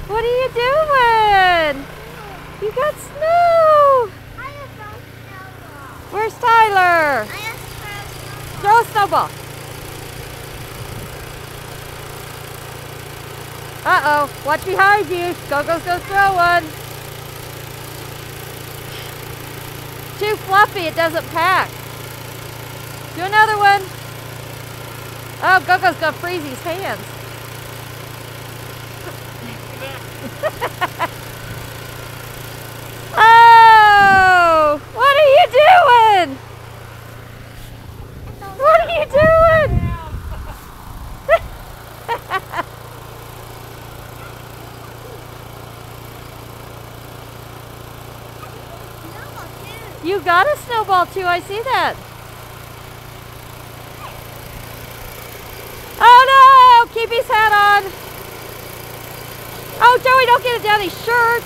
What are you doing? You got snow. I have thrown snowball. Where's Tyler? I have thrown snowball. Throw a snowball. Uh-oh. Watch behind you. Gogo's gonna throw one. Too fluffy. It doesn't pack. Do another one. Oh, Gogo's gonna freeze his hands. Oh! What are you doing? What are you doing? Snowball too. You got a snowball too, I see that. Oh no! Keep his hat on. Oh, Joey, don't get it down his shirt.